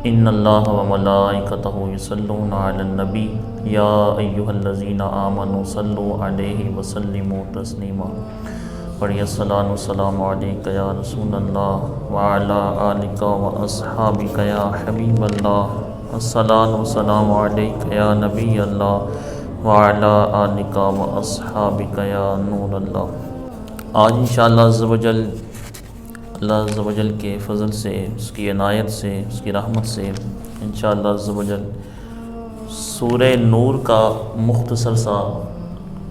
ان اللہ وملائکتہ یصلون علی النبی یا ایہا الذین آمنوا صلوا علیہ وسلموا تسلیما۔ پڑھیے الصلاۃ والسلام علیک یا رسول اللہ وعلی آلک واصحابک یا حبیب اللہ، الصلاۃ والسلام علیک یا نبی اللہ وعلی آلک واصحابک یا نور اللہ۔ آج انشاءاللہ عز و جل اللہ عز و جل کے فضل سے، اس کی عنایت سے، اس کی رحمت سے انشاءاللہ عز و جل سورہ نور کا مختصر سا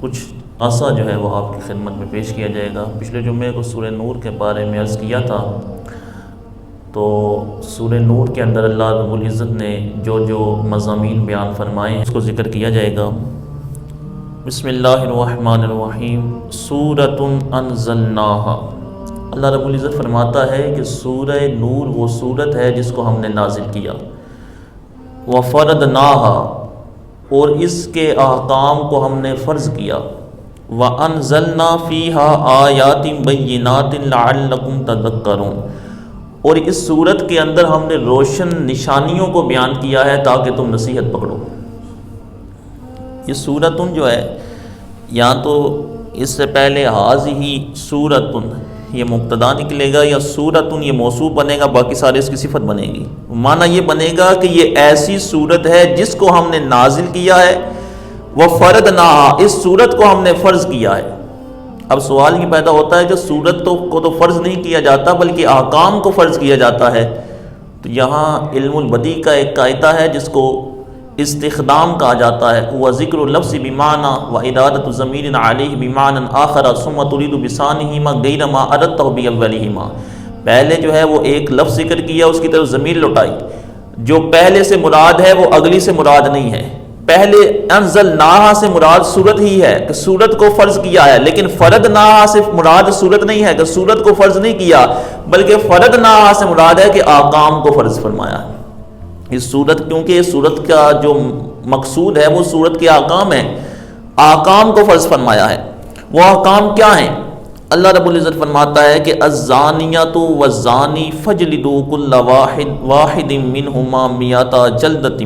کچھ عرصہ جو ہے وہ آپ کی خدمت میں پیش کیا جائے گا۔ پچھلے جمعے کو سورہ نور کے بارے میں عرض کیا تھا، تو سورہ نور کے اندر اللہ رب العزت نے جو مضامین بیان فرمائے ہیں اس کو ذکر کیا جائے گا۔ بسم اللہ الرحمن الرحیم۔ سورۃ انزلناہا، اللہ رب العزت فرماتا ہے کہ سورہ نور وہ سورت ہے جس کو ہم نے نازل کیا، وفرضناہا، اور اس کے احکام کو ہم نے فرض کیا، وانزلنا فیہا آیات بینات لعلکم تذکرون، اور اس سورت کے اندر ہم نے روشن نشانیوں کو بیان کیا ہے تاکہ تم نصیحت پکڑو۔ یہ سورتن جو ہے، یا تو اس سے پہلے حاذہ سورتن یہ مبتدا نکلے گا، یا سورتن یہ موصوف بنے گا، باقی سارے اس کی صفت بنے گی۔ معنی یہ بنے گا کہ یہ ایسی سورت ہے جس کو ہم نے نازل کیا ہے، وفرضناہا، اس سورت کو ہم نے فرض کیا ہے۔ اب سوال یہ پیدا ہوتا ہے کہ سورت کو تو فرض نہیں کیا جاتا بلکہ احکام کو فرض کیا جاتا ہے، تو یہاں علم البدیع کا ایک قاعدہ ہے جس کو استخدام کہا جاتا ہے، وہ ذکر اللفظ بمعنی و ارادۃ ضمیر علیہ بمعنی آخر ثم ترید بثانیہما غیر ما اردتہ باولہما۔ پہلے جو ہے وہ ایک لفظ ذکر کیا، اس کی طرف ضمیر لوٹائی، جو پہلے سے مراد ہے وہ اگلی سے مراد نہیں ہے۔ پہلے انزلناہا سے مراد سورت ہی ہے کہ سورت کو فرض کیا ہے، لیکن فرضناہا سے مراد سورت نہیں ہے کہ سورت کو فرض نہیں کیا، بلکہ فرضناہا سے مراد ہے کہ احکام کو فرض فرمایا ہے۔ اس سورت، کیونکہ اس سورت کا جو مقصود ہے وہ سورت کے احکام ہیں، احکام کو فرض فرمایا ہے۔ وہ احکام کیا ہیں؟ اللہ رب العزت فرماتا ہے کہ الزانیۃ والزانی فاجلدوا کل واحد منہما مئۃ جلدۃ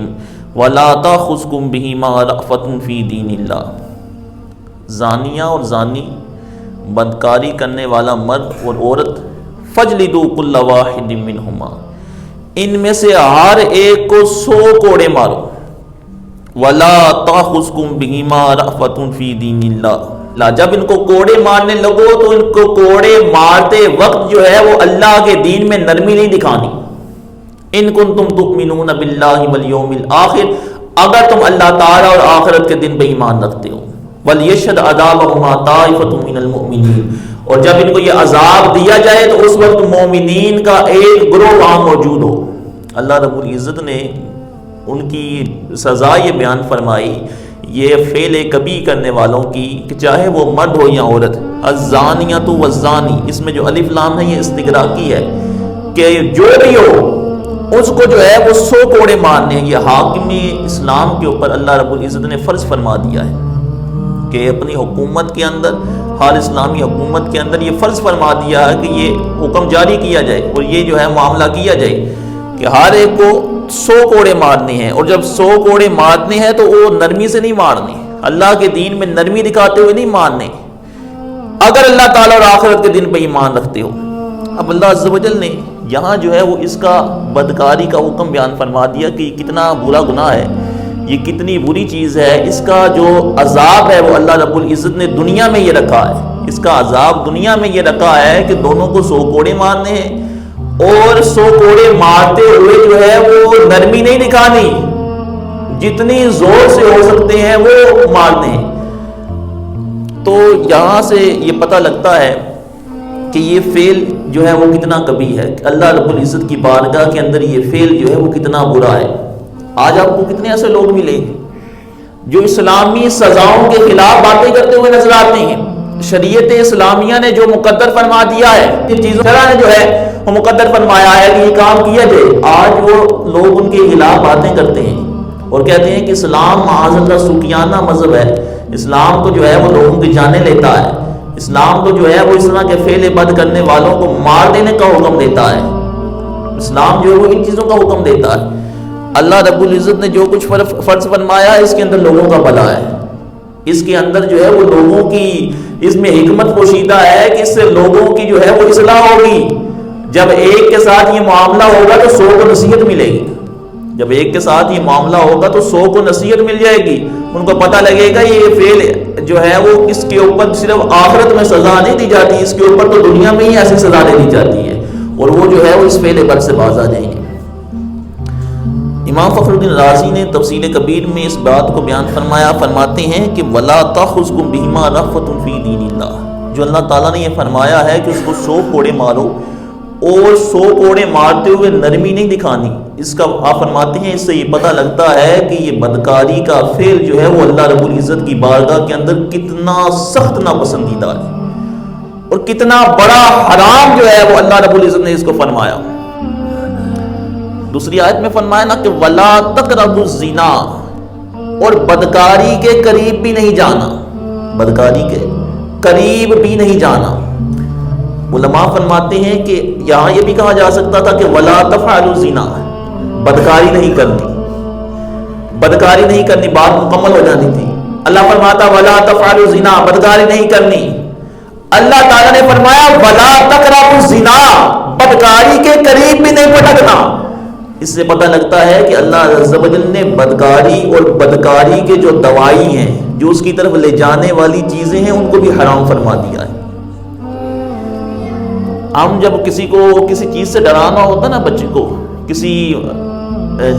ولا تأخذکم بہما رأفۃ فی دین اللہ۔ زانیہ اور زانی، بدکاری کرنے والا مرد اور عورت، فاجلدوا کل واحد منہما، ان میں سے ہر ایک کو 100 کوڑے مارو، ولا تأخذکم بہما رأفۃ فی دین اللہ، جب ان کو کوڑے مارنے لگو تو ان کو کوڑے مارتے وقت جو ہے وہ اللہ کے دین میں نرمی نہیں دکھانی۔ ان کنتم تؤمنون باللہ والیوم الآخر، اگر تم اللہ تعالیٰ اور آخرت کے دن پہ ایمان رکھتے ہو، ولیشہد عذابہما طائفۃ من المؤمنین، اور جب ان کو یہ عذاب دیا جائے تو اس وقت مومنین کا ایک گروہ وہاں موجود ہو۔ اللہ رب العزت نے ان کی سزا یہ بیان فرمائی، یہ فعل کبھی کرنے والوں کی، کہ چاہے وہ مرد ہو یا عورت۔ الزانیۃ والزانی، اس میں جو الف لام ہے یہ استغراقی ہے، کہ جو بھی ہو اس کو جو ہے وہ 100 کوڑے مارنے ہیں۔ یہ حاکم اسلام کے اوپر اللہ رب العزت نے فرض فرما دیا ہے کہ اپنی حکومت کے اندر، ہر اسلامی حکومت کے اندر یہ فرض فرما دیا ہے کہ یہ حکم جاری کیا جائے اور یہ جو ہے معاملہ کیا جائے کہ ہر ایک کو 100 کوڑے مارنے ہیں، اور جب 100 کوڑے مارنے ہیں تو وہ نرمی سے نہیں مارنے، اللہ کے دین میں نرمی دکھاتے ہوئے نہیں مارنے، اگر اللہ تعالیٰ اور آخرت کے دن پہ ایمان رکھتے ہو۔ اب اللہ عز و جل نے یہاں جو ہے وہ اس کا بدکاری کا حکم بیان فرما دیا کہ یہ کتنا برا گناہ ہے، یہ کتنی بری چیز ہے۔ اس کا جو عذاب ہے وہ اللہ رب العزت نے دنیا میں یہ رکھا ہے، اس کا عذاب دنیا میں یہ رکھا ہے کہ دونوں کو 100 کوڑے مارنے ہیں، اور 100 کوڑے مارتے ہوئے جو ہے وہ نرمی نہیں دکھانی، جتنی زور سے ہو سکتے ہیں وہ مارنے ہیں۔ تو یہاں سے یہ پتہ لگتا ہے کہ یہ فعل جو ہے وہ کتنا کبھی ہے، اللہ رب العزت کی بارگاہ کے اندر یہ فعل جو ہے وہ کتنا برا ہے۔ آج آپ کو کتنے ایسے لوگ ملیں جو اسلامی سزاؤں کے خلاف باتیں کرتے ہوئے نظر آتے ہیں۔ شریعت اسلامیہ نے جو مقدر فرما دیا ہے، ان چیزوں نے جو ہے وہ مقدر فرمایا ہے کہ یہ کام کیا جائے، آج وہ لوگ ان کے خلاف باتیں کرتے ہیں اور کہتے ہیں کہ اسلام معاذ اللہ سوکیانہ مذہب ہے، اسلام تو جو ہے وہ لوگوں کی جانیں لیتا ہے، اسلام تو جو ہے وہ اس طرح کے فعل بد کرنے والوں کو مار دینے کا حکم دیتا ہے۔ اسلام جو ہے وہ ان چیزوں کا حکم دیتا ہے. اللہ رب العزت نے جو کچھ فرض فرمایا ہے اس کے اندر لوگوں کا بھلا ہے, اس کے اندر جو ہے وہ لوگوں کی اس میں حکمت پوشیدہ ہے کہ اس سے لوگوں کی جو ہے وہ اصلاح ہوگی. جب ایک کے ساتھ یہ معاملہ ہوگا تو 100 کو نصیحت ملے گی. جب ایک کے ساتھ یہ معاملہ ہوگا تو 100 کو نصیحت مل جائے گی. ان کو پتہ لگے گا یہ فعل جو ہے وہ اس کے اوپر صرف آخرت میں سزا نہیں دی جاتی, اس کے اوپر تو دنیا میں ہی ایسی سزا دے دی جاتی ہے, اور وہ جو ہے وہ اس فعل بد سے باز آ جائیں گے. امام فخر الدین رازی نے تفصیل کبیر میں اس بات کو بیان فرمایا, فرماتے ہیں کہ وَلَا تَأْخُذْكُمْ بِهِمَا رَأْفَةٌ فِي دِينِ اللَّهِ, جو اللہ تعالیٰ نے یہ فرمایا ہے کہ اس کو 100 کوڑے مارو, اور 100 کوڑے مارتے ہوئے نرمی نہیں دکھانی. اس کا آپ فرماتے ہیں اس سے یہ پتہ لگتا ہے کہ یہ بدکاری کا فعل جو ہے وہ اللہ رب العزت کی بارگاہ کے اندر کتنا سخت ناپسندیدہ ہے, اور کتنا بڑا حرام جو ہے وہ اللہ رب العزت نے اس کو فرمایا. دوسری آیت میں فرمایا نا کہ وَلَا تَقْرَبُوا الزِّنَا, اور بدکاری کے قریب بھی نہیں جانا, بدکاری کے قریب بھی نہیں جانا. علماء فرماتے ہیں کہ یہاں یہ بھی کہا جا سکتا تھا کہ وَلَا تَفْعَلُوا الزِّنَا, بدکاری نہیں کرنی, بدکاری نہیں کرنی, بات مکمل ہو جانی تھی. اللہ فرماتا وَلَا تَفْعَلُوا الزِّنَا, بدکاری نہیں کرنی. اللہ تعالیٰ نے فرمایا وَلَا تَقْرَبُوا الزِّنَا, بدکاری کے قریب بھی نہیں پھٹکنا. اس سے پتہ لگتا ہے کہ اللہ عز و جل نے بدکاری اور بدکاری کے جو دوائی ہیں, جو اس کی طرف لے جانے والی چیزیں ہیں, ان کو بھی حرام فرما دیا ہے. ہم جب کسی کو کسی چیز سے ڈرانا ہوتا ہے نا, بچے کو کسی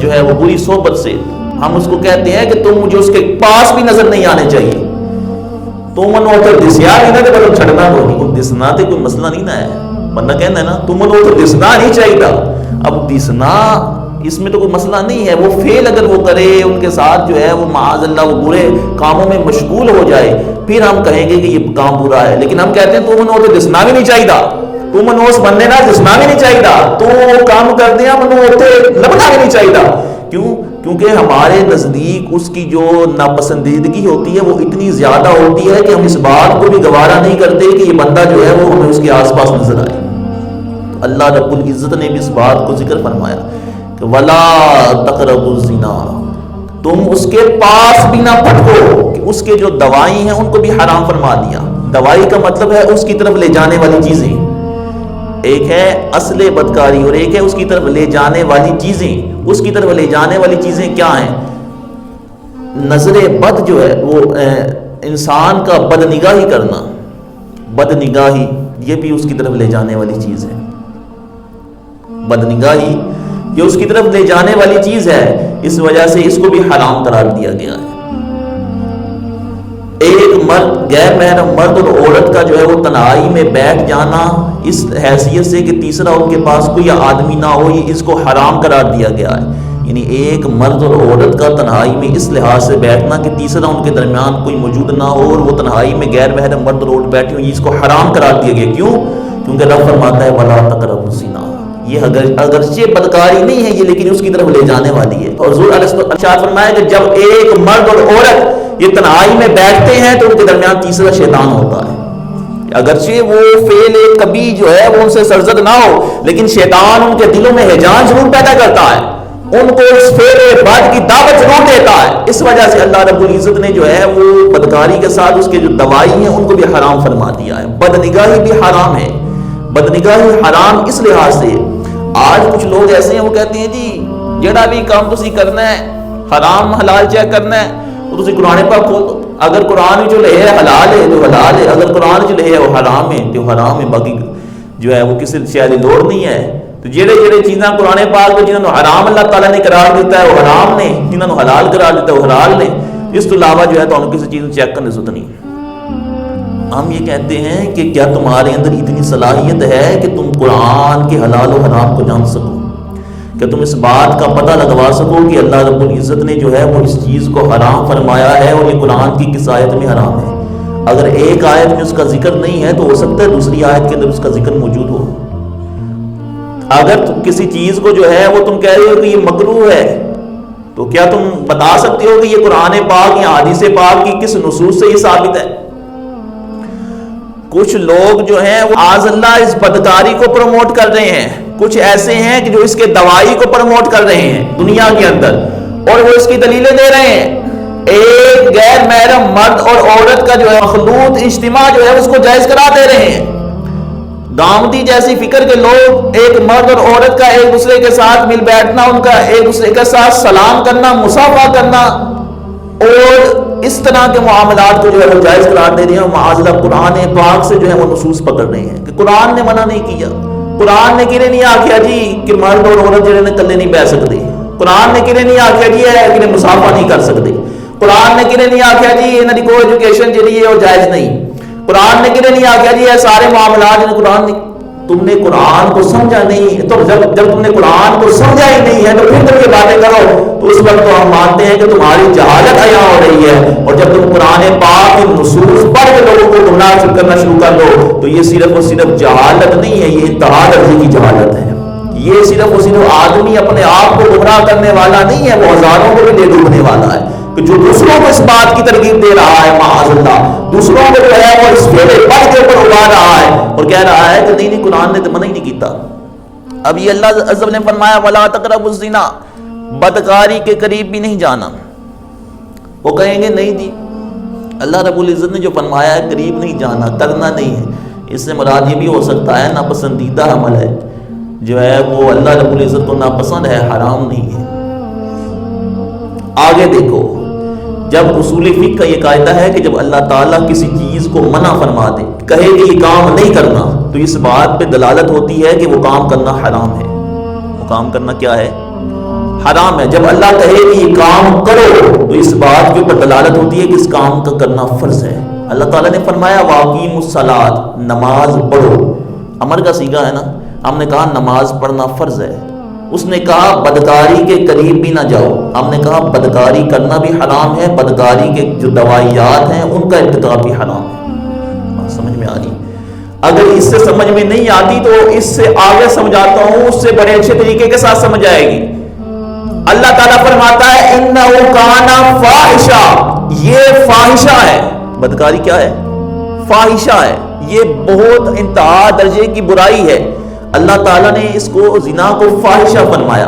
جو ہے وہ بری صحبت سے, ہم اس کو کہتے ہیں کہ تم مجھے اس کے پاس بھی نظر نہیں آنے چاہیے. تو من ہوتا دسیا نہیں نا, کہ چھڑنا تو نہیں, دسنا تو کوئی مسئلہ نہیں نا ہے, ورنہ کہنا ہے نا تم من ہوتا دسنا نہیں چاہیے تھا. اب دسنا اس میں تو کوئی مسئلہ نہیں ہے, وہ فعل اگر وہ کرے ان کے ساتھ جو ہے وہ معاذ اللہ وہ برے کاموں میں مشغول ہو جائے, پھر ہم کہیں گے کہ یہ کام برا ہے. لیکن ہم کہتے ہیں تو من ہوتا دسنا بھی نہیں چاہیے تھا, تو منوس بننے نا دسنا بھی نہیں چاہیے تھا, تو وہ کام کر دیا منو ہوتے لبنا بھی نہیں چاہیے تھا. کیوں؟ کیونکہ ہمارے نزدیک اس کی جو ناپسندیدگی ہوتی ہے وہ اتنی زیادہ ہوتی ہے کہ ہم اس بات کو بھی گوارا نہیں کرتے کہ یہ بندہ جو ہے وہ ہمیں اس کے آس پاس نظر آئے. تو اللہ رب العزت نے بھی اس بات کو ذکر فرمایا کہ وَلَا تَقْرَبُوا الزِّنَا, تم اس کے پاس بھی نہ پھٹکو. کہ اس کے جو دوائی ہیں ان کو بھی حرام فرما دیا. دوائی کا مطلب ہے اس کی طرف لے جانے والی چیزیں, ایک ہے اصل بدکاری اور ایک ہے اس کی طرف لے جانے والی چیزیں. اس کی طرف لے جانے والی چیزیں کیا ہیں؟ نظر بد جو ہے وہ انسان کا بد نگاہی کرنا, بد نگاہی یہ بھی اس کی طرف لے جانے والی چیز ہے. بد نگاہی یہ اس کی طرف لے جانے والی چیز ہے, اس وجہ سے اس کو بھی حرام قرار دیا گیا ہے. ایک مرد, غیر محرم مرد اور عورت کا جو ہے وہ تنہائی میں بیٹھ جانا اس حیثیت سے کہ تیسرا ان کے پاس کوئی آدمی نہ ہو, یہ اس کو حرام قرار دیا گیا ہے. یعنی ایک مرد اور عورت کا تنہائی میں اس لحاظ سے بیٹھنا کہ تیسرا ان کے درمیان کوئی موجود نہ ہو, اور وہ تنہائی میں غیر محرم مرد اور عورت بیٹھے ہوں, یہ اس کو حرام قرار دیا گیا. کیوں؟ کیونکہ رب فرماتا ہے وَلَا تَقْرَبُوا الزِّنَا, یہ اگرچہ بدکاری نہیں ہے یہ, لیکن اس کی طرف لے جانے والی ہے. اور حضور علیہ السلام فرمایا کہ جب ایک مرد اور عورت یہ تنہائی میں بیٹھتے ہیں تو ان کے درمیان تیسرا شیطان ہوتا ہے. اگرچہ وہ فعل کبھی جو ہے وہ ان سے سرزد نہ ہو, لیکن شیطان ان کے دلوں میں ہیجان ضرور پیدا کرتا ہے, ان کو اس فعل بد کی دعوت ضرور دیتا ہے. اس وجہ سے اللہ رب العزت نے جو ہے وہ بدکاری کے ساتھ اس کے جو دوائی ہیں ان کو بھی حرام فرما دیا ہے. بد نگاہی بھی حرام ہے. بد نگاہی حرام اس لحاظ سے, آج کچھ لوگ ایسے ہیں وہ کہتے ہیں جی جڑا بھی کام تسی کرنا ہے حرام حلال چیک کرنا ہے وہ تسی قرآن پاک کھول دو. اگر قرآن جو لے ہے حلال ہے تو حلال ہے, اگر قرآن جو لے ہے وہ حرام ہے تو حرام ہے, باقی جو ہے وہ کسی شاید لوڑ نہیں ہے. تو جڑے چیزاں قرآن پاک میں جنہوں نے حرام اللہ تعالیٰ نے قرار دیتا ہے وہ حرام نے, جنہوں نے حلال قرار دیتا ہے وہ حلال نے. اس تو علاوہ جو ہے تو کسی چیز چیک کرنے ضرورت نہیں. ہم یہ کہتے ہیں کہ کیا تمہارے اندر اتنی صلاحیت ہے کہ تم قرآن کے حلال و حرام کو جان سکو, کہ تم اس بات کا پتہ لگوا سکو کہ اللہ رب العزت نے جو ہے وہ اس چیز کو حرام فرمایا ہے اور یہ قرآن کی کس آیت میں حرام ہے. اگر ایک آیت میں اس کا ذکر نہیں ہے تو ہو سکتا ہے دوسری آیت کے اندر اس کا ذکر موجود ہو. اگر تم کسی چیز کو جو ہے وہ تم کہہ رہے ہو کہ یہ مکروہ ہے, تو کیا تم بتا سکتے ہو کہ یہ قرآن پاک یا حدیث پاک کی کس نصوص سے یہ ثابت ہے؟ کچھ لوگ جو ہیں وہ آز اللہ اس بدکاری کو پروموٹ کر رہے ہیں، کچھ ایسے ہیں کہ جو اس کے دوائی کو پروموٹ کر رہے ہیں دنیا کے اندر، اور وہ اس کی دلیلیں دے رہے ہیں۔ ایک غیر محرم مرد اور عورت کا جو ہے مخلوط اجتماع جو ہے اس کو جائز قرار دے رہے ہیں۔ گامدی جیسی فکر کے لوگ ایک مرد اور عورت کا ایک دوسرے کے ساتھ مل بیٹھنا، ان کا ایک دوسرے کے ساتھ سلام کرنا، مصافحہ کرنا اور اس طرح کے معاملات کو جو ہے وہ جائز قرار دے رہے ہیں، اور معاذ اللہ قرآن پاک سے جو ہے وہ نصوص پکڑ رہے ہیں کہ قرآن نے منع نہیں کیا۔ قرآن نے کنے نہیں آکھیا جی کہ مرد اور عورت جڑے نے کلے نہیں بہ سکتے، قرآن نے کنے نہیں آکھیا جی ہے کہ مصافحہ نہیں کر سکتے، قرآن نے کنے نہیں آکھیا جی انہاں دی کوئی ایجوکیشن جڑی ہے وہ جائز نہیں، قرآن نے کنے نہیں آکھیا جی یہ سارے معاملات جن قرآن نے، تم نے قرآن کو سمجھا نہیں، تو جب تم نے قرآن کو سمجھا ہی نہیں ہے تو پھر تم یہ باتیں کرو، تو اس وقت تو ہم مانتے ہیں کہ تمہاری جہالت عیاں ہو رہی ہے۔ اور جب تم قرآن پاک کی نصوص پڑھ کے لوگوں کو گمراہ کرنا شروع کر دو تو یہ صرف اور صرف جہالت نہیں ہے، یہ انتہا درجے کی جہالت ہے۔ یہ صرف اور صرف آدمی اپنے آپ کو گمراہ کرنے والا نہیں ہے، وہ ہزاروں کو بھی لے ڈوبنے والا ہے کہ جو دوسروں کو اس بات کی ترغیب دے رہا ہے، معاذ اللہ دوسروں کو جو ہے وہ اس پھیلے پڑھ کے اوپر اگا رہا ہے اور کہہ رہا ہے کہ نہیں قرآن نے تو منع ہی نہیں کیتا۔ اب یہ اللہ عز و جل نے فرمایا وَلَا تَقْرَبُوا الزِّنَا، بدکاری کے قریب بھی نہیں جانا۔ وہ کہیں گے نہیں جی اللہ رب العزت نے جو فرمایا ہے قریب نہیں جانا، کرنا نہیں ہے، اس سے مراد یہ بھی ہو سکتا ہے ناپسندیدہ عمل ہے جو ہے وہ اللہ رب العزت کو ناپسند ہے، حرام نہیں ہے۔ آگے دیکھو، جب اصول فقہ کا یہ قاعدہ ہے کہ جب اللہ تعالیٰ کسی چیز کو منع فرما دے، کہے کہ یہ کام نہیں کرنا، تو اس بات پہ دلالت ہوتی ہے کہ وہ کام کرنا حرام ہے۔ وہ کام کرنا کیا ہے؟ حرام ہے۔ جب اللہ کہے کہ یہ کام کرو تو اس بات کے اوپر دلالت ہوتی ہے کہ اس کام کا کرنا فرض ہے۔ اللہ تعالیٰ نے فرمایا وَأَقِیمُوا الصَّلَاةَ، نماز پڑھو، امر کا صیغہ ہے نا، ہم نے کہا نماز پڑھنا فرض ہے۔ اس نے کہا بدکاری کے قریب بھی نہ جاؤ، ہم نے کہا بدکاری کرنا بھی حرام ہے، بدکاری کے جو دوائیات ہیں ان کا ارتکاب بھی حرام ہے۔ بات سمجھ میں آ رہی؟ اگر اس سے سمجھ میں نہیں آتی تو اس سے آگے سمجھاتا ہوں، اس سے بڑے اچھے طریقے کے ساتھ سمجھ آئے گی۔ اللہ تعالیٰ فرماتا ہے اِنَّهُ كَانَ فَاحِشًا، یہ فاحشہ ہے۔ بدکاری کیا ہے؟ فاحشہ ہے، یہ بہت انتہا درجے کی برائی ہے۔ اللہ تعالیٰ نے اس کو زنا کو فاحشہ فرمایا۔